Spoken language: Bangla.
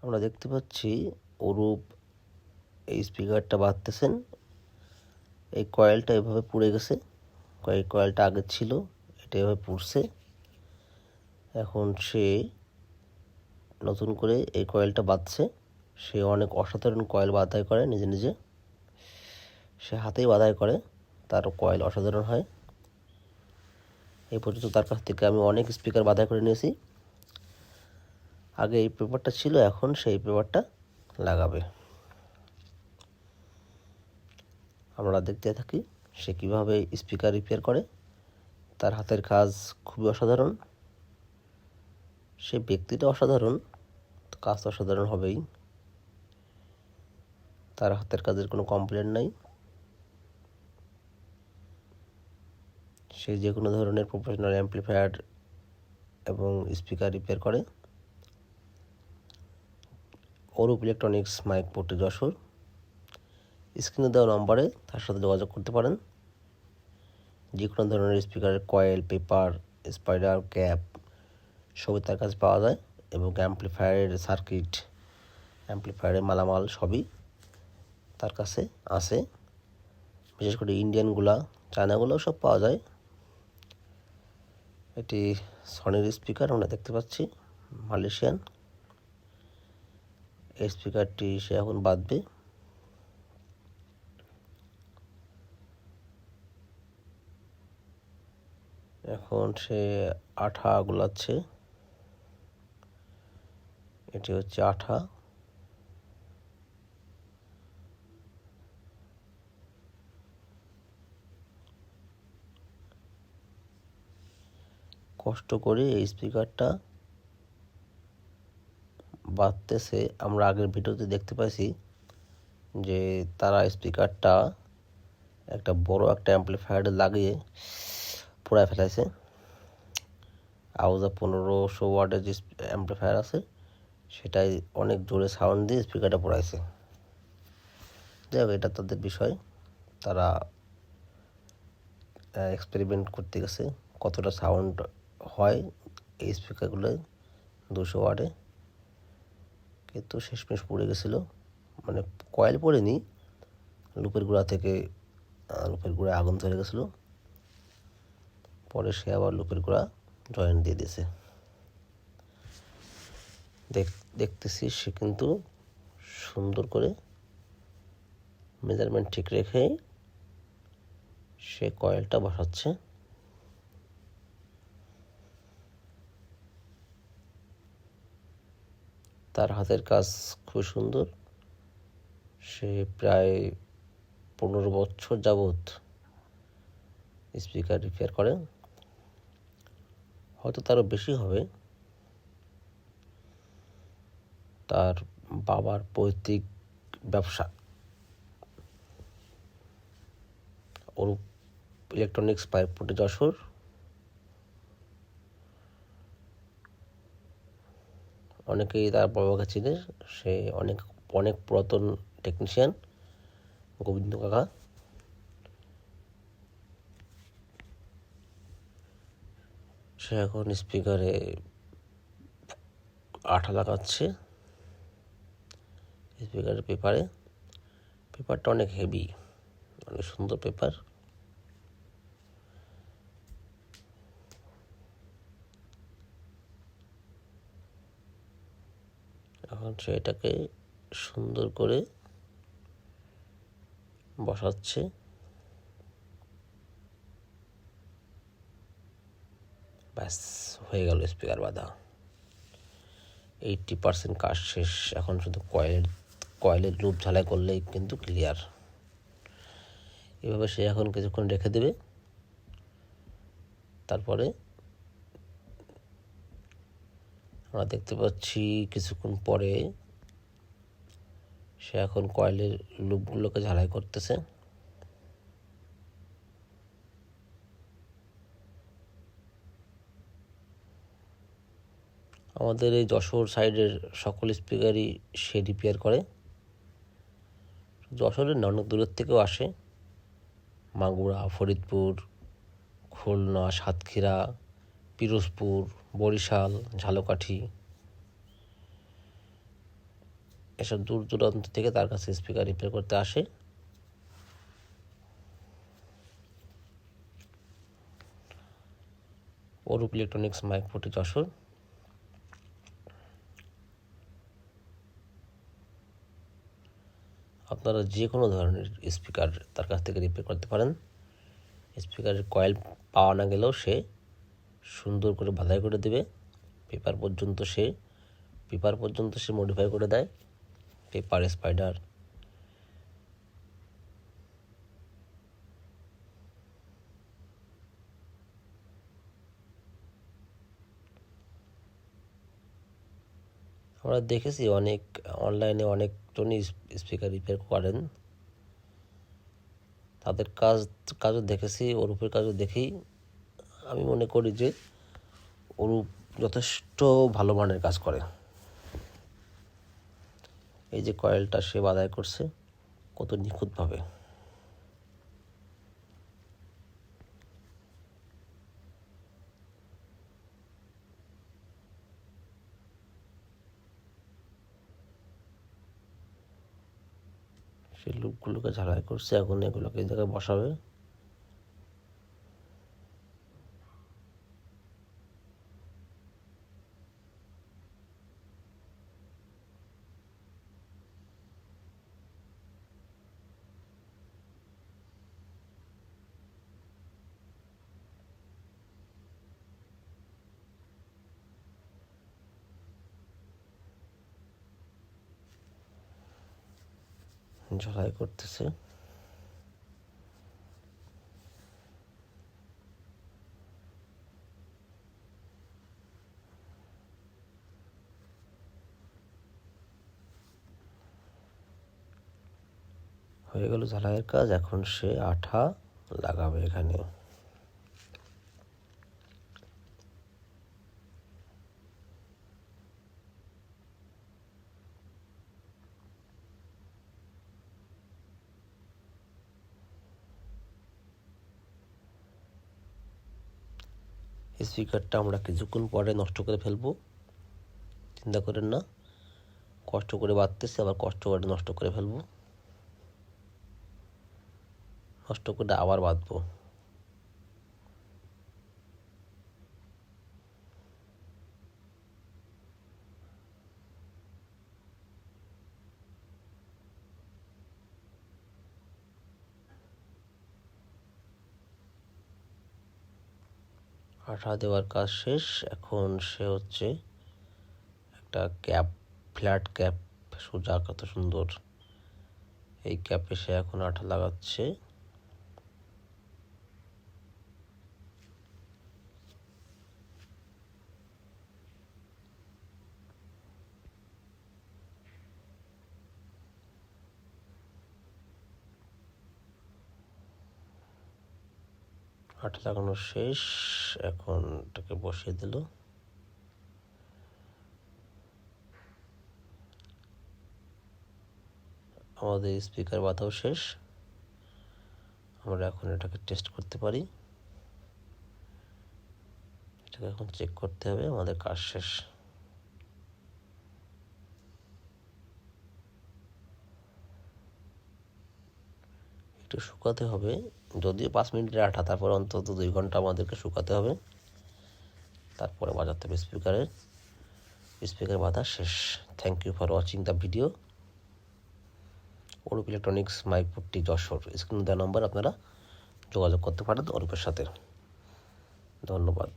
আমরা দেখতে পাচ্ছি অরূপ এই স্পিকারটা বাঁধতেছেন। এই কয়েলটা এভাবে পুড়ে গেছে, কয়েলটা আগে ছিল, এটা এভাবে পুড়ছে। এখন সে নতুন করে এই কয়েলটা বাঁধছে। সে অনেক অসাধারণ কয়েল বাঁধাই করে নিজে নিজে, সে হাতেই বাঁধাই করে, তার কয়েল অসাধারণ হয়। এই পর্যন্ত তার কাছ থেকে আমি অনেক স্পিকার বাঁধাই করে নিয়েছি। আগে এই পেপারটা ছিল, এখন সেই পেপারটা লাগাবে। আমরা দেখতে থাকি সে কীভাবে স্পিকার রিপেয়ার করে। তার হাতের কাজ খুবই অসাধারণ। সে ব্যক্তিটা অসাধারণ, কাজ তো অসাধারণ হবেই। তার হাতের কাজের কোনো কমপ্লেন নাই। সে যে কোনো ধরনের প্রফেশনাল অ্যাম্প্লিফায়ার এবং স্পিকার রিপেয়ার করে। অরূপ ইলেকট্রনিক্স, মাইকপট্টি, যশোর। স্ক্রিনে দেওয়া নম্বরে তার সাথে যোগাযোগ করতে পারেন। যে কোনো ধরনের স্পিকারের কয়েল, পেপার, স্পাইডার, ক্যাপ সবই তার কাছে পাওয়া যায়, এবং অ্যাম্প্লিফায়ারের সার্কিট, অ্যাম্প্লিফায়ারের মালামাল সবই তার কাছে আছে। বিশেষ করে ইন্ডিয়ানগুলা, চায়নাগুলোও সব পাওয়া যায়। এটি সনির স্পিকার আমরা দেখতে পাচ্ছি, মালয়েশিয়ান। এই স্পিকারটি সে এখন বাঁধবে। এখন সে আঠা গোলাচ্ছে। এটি হচ্ছে আঠা। কষ্ট করে এই স্পিকারটা বাজতেছে। আমরা আগের ভিডিওতে দেখতে পাইছি যে তারা স্পিকারটা একটা বড় একটা অ্যাম্প্লিফায়ারে লাগিয়ে পোড়ায় ফেলাইছে। আউজা 1500 ওয়াটের যে অ্যাম্প্লিফায়ার আছে, সেটাই অনেক জোরে সাউন্ড দিয়ে স্পিকারটা পোড়াইছে। যাই হোক, এটা তাদের বিষয়। তারা এক্সপেরিমেন্ট করতে গেছে কতটা সাউন্ড হয় এই স্পিকারগুলোয় 200 ওয়াটে, কিন্তু শেষমেশ পড়ে গেছিলো। মানে কয়েল পড়েনি, লুপের গোড়ায় আগুন ধরে গেছিলো। পরে সে আবার লুপের গোড়া জয়েন্ট দিয়ে দিয়েছে। দেখতেছি সে কিন্তু সুন্দর করে মেজারমেন্ট ঠিক রেখে সে কয়েলটা বসাচ্ছে। তার হাতের কাজ খুব সুন্দর। সে প্রায় 15 বছর যাবৎ স্পিকার রিপেয়ার করে, হয়তো তারও বেশি হবে। তার বাবার পৈতৃক ব্যবসা অরূপ ইলেকট্রনিক্স, মাইকপট্টি, যশোর। অনেকেই তার বাবাকে চিনে। সে অনেক অনেক পুরাতন টেকনিশিয়ান, গোবিন্দ কাকা। সে এখন স্পিকারে আঠা লাগাচ্ছে। স্পিকারের পেপারটা অনেক হেভি, অনেক সুন্দর পেপার। এখন সে এটাকে সুন্দর করে বসাচ্ছে। ব্যাস, হয়ে গেল স্পিকার বাঁধা। 80% কাজ শেষ। এখন শুধু কয়েলের লুপ ঝালাই করলেই কিন্তু ক্লিয়ার। এভাবে সে এখন কিছুক্ষণ রেখে দেবে। তারপরে আমরা দেখতে পাচ্ছি কিছুক্ষণ পরে সে এখন কয়েলের লুপগুলোকে ঝালাই করতেছে। আমাদের এই যশোর সাইডের সকল স্পিকারই সে রিপেয়ার করে। যশোরের না, অনেক দূরের থেকেও আসে। মাগুরা, ফরিদপুর, খুলনা, সাতক্ষীরা, পিরোজপুর, বরিশাল, ঝালকাঠি, এসব দূর দূরান্ত থেকে তার কাছে স্পিকার রিপেয়ার করতে আসে। অরূপ ইলেকট্রনিক্স, মাইকপট্টি, যশোর। আপনারা যে কোনো ধরনের স্পিকার তার কাছ থেকে রিপেয়ার করতে পারেন। স্পিকারের কয়েল পাওয়া না গেলেও সে সুন্দর করে বাঁধাই করে দেবে। পেপার পর্যন্ত সে মডিফাই করে দেয়। পেপার স্পাইডার, আমরা দেখেছি অনেক অনলাইনে অনেকজনই স্পিকার রিপেয়ার করেন। তাদের কাজও দেখেছি, অরূপের কাজও দেখি। আমি মনে করি যে অরূপ যথেষ্ট ভালো মানের কাজ করে। এই যে কয়েলটা সে বাঁধাই করছে কত নিখুঁতভাবে। সেই লুপগুলোকে ঝালাই করছে, এখন এগুলোকে এই জায়গায় বসাবে। ঝালাই করতেছে। হয়ে গেল ঝালাইয়ের কাজ। এখন সে আঠা লাগাবে এখানে। স্পিকারটা আমরা কিছুক্ষণ পরে নষ্ট করে ফেলবো, চিন্তা করেন না। কষ্ট করে বাঁধতেছে, আবার কষ্ট করে নষ্ট করে ফেলবো, নষ্ট করে আবার বাঁধবো। আঠা দেওয়ার কাজ শেষ। এখন সে হচ্ছে একটা ক্যাপ, ফ্ল্যাট ক্যাপ, সোজা কত সুন্দর, এই ক্যাপে সে এখন আঠা লাগাচ্ছে। আঠা লাগানো শেষ, এখন এটাকে বসিয়ে দিল। আমাদের স্পিকার বাঁধাও শেষ। আমরা এখন এটাকে টেস্ট করতে পারি। এটাকে এখন চেক করতে হবে, আমাদের কাজ শেষ। একটু শুকাতে হবে, যদিও 5 মিনিটের আঠা, তারপর অন্তত 2 ঘন্টা আমাদেরকে শুকাতে হবে, তারপরে বাজাতে হবে স্পিকার বাঁধা শেষ। Thank you for watching the video. Arup electronics, Maikpatti, Jessore. স্ক্রিনে দেওয়া নম্বর আপনারা যোগাযোগ করতে পারেন অরূপের সাথে। ধন্যবাদ।